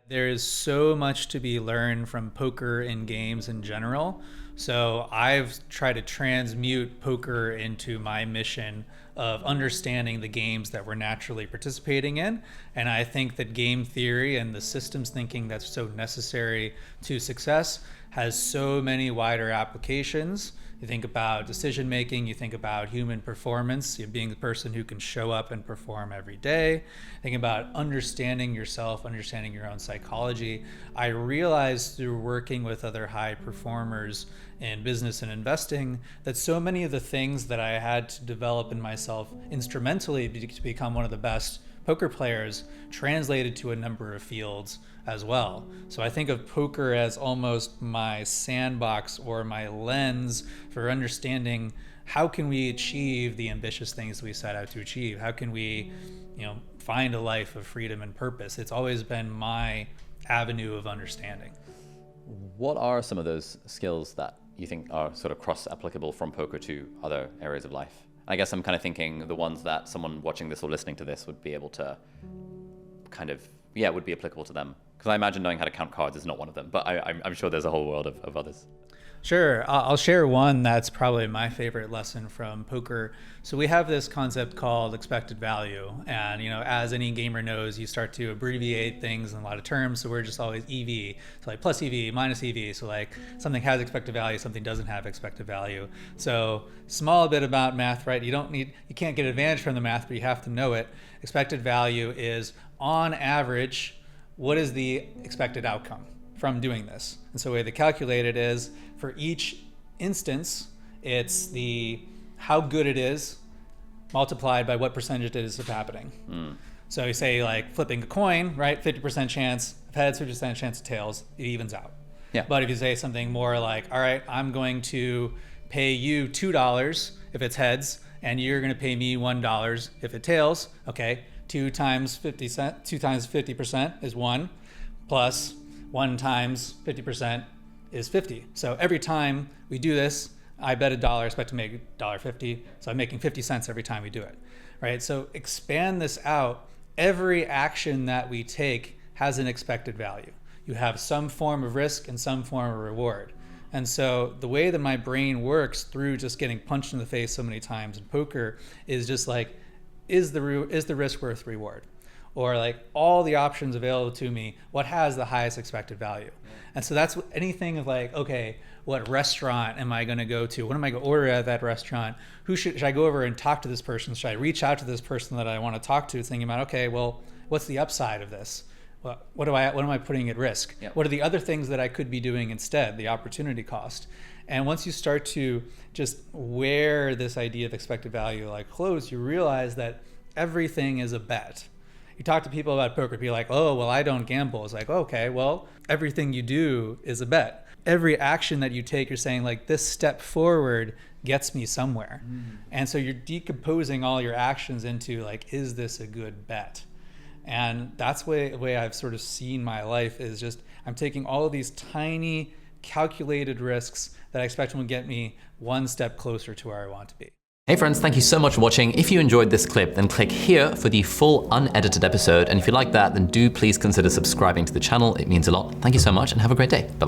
There is so much to be learned from poker and games in general. So I've tried to transmute poker into my mission of understanding the games that we're naturally participating in. And I think that game theory and the systems thinking that's so necessary to success has so many wider applications. You think about decision making, you think about human performance, being the person who can show up and perform every day. Think about understanding yourself, understanding your own psychology. I realized through working with other high performers in business and investing that so many of the things that I had to develop in myself instrumentally to become one of the best poker players translated to a number of fields as well. So I think of poker as almost my sandbox or my lens for understanding how can we achieve the ambitious things we set out to achieve? How can we, find a life of freedom and purpose? It's always been my avenue of understanding. What are some of those skills that you think are sort of cross-applicable from poker to other areas of life? I guess I'm kind of thinking the ones that someone watching this or listening to this would be able to would be applicable to them. Because I imagine knowing how to count cards is not one of them, but I'm sure there's a whole world of others. Sure. I'll share one that's probably my favorite lesson from poker. So we have this concept called expected value. And, as any gamer knows, you start to abbreviate things in a lot of terms. So we're just always EV. So like plus EV, minus EV. So like something has expected value, something doesn't have expected value. So small bit about math, right? You can't get advantage from the math, but you have to know it. Expected value is on average, what is the expected outcome from doing this? And so the way they calculate it is for each instance, it's how good it is multiplied by what percentage it is of happening. So you say like flipping a coin, right? 50% chance of heads, 50% chance of tails, it evens out. Yeah. But if you say something more like, all right, I'm going to pay you $2 if it's heads, and you're going to pay me $1 if it tails, okay, 2 times 50% is 1, plus 1 times 50% is 50. So every time we do this, I bet $1, expect to make $1.50. So I'm making 50 cents every time we do it, right? So expand this out. Every action that we take has an expected value. You have some form of risk and some form of reward. And so the way that my brain works through just getting punched in the face so many times in poker is just like, is the risk worth reward? Or like all the options available to me, what has the highest expected value? And so that's anything of like, okay, what restaurant am I going to go to? What am I going to order at that restaurant? Should I go over and talk to this person? Should I reach out to this person that I want to talk to? Thinking about, okay, well, what's the upside of this? What am I putting at risk? Yep. What are the other things that I could be doing instead? The opportunity cost. And once you start to just wear this idea of expected value like clothes, you realize that everything is a bet. You talk to people about poker, be like, oh, well, I don't gamble. It's like, okay, well, everything you do is a bet. Every action that you take, you're saying like this step forward gets me somewhere. And so you're decomposing all your actions into like, is this a good bet? And that's the way I've sort of seen my life is just, I'm taking all of these tiny calculated risks that I expect will get me one step closer to where I want to be. Hey friends, thank you so much for watching. If you enjoyed this clip, then click here for the full unedited episode. And if you like that, then do please consider subscribing to the channel. It means a lot. Thank you so much and have a great day. Bye-bye.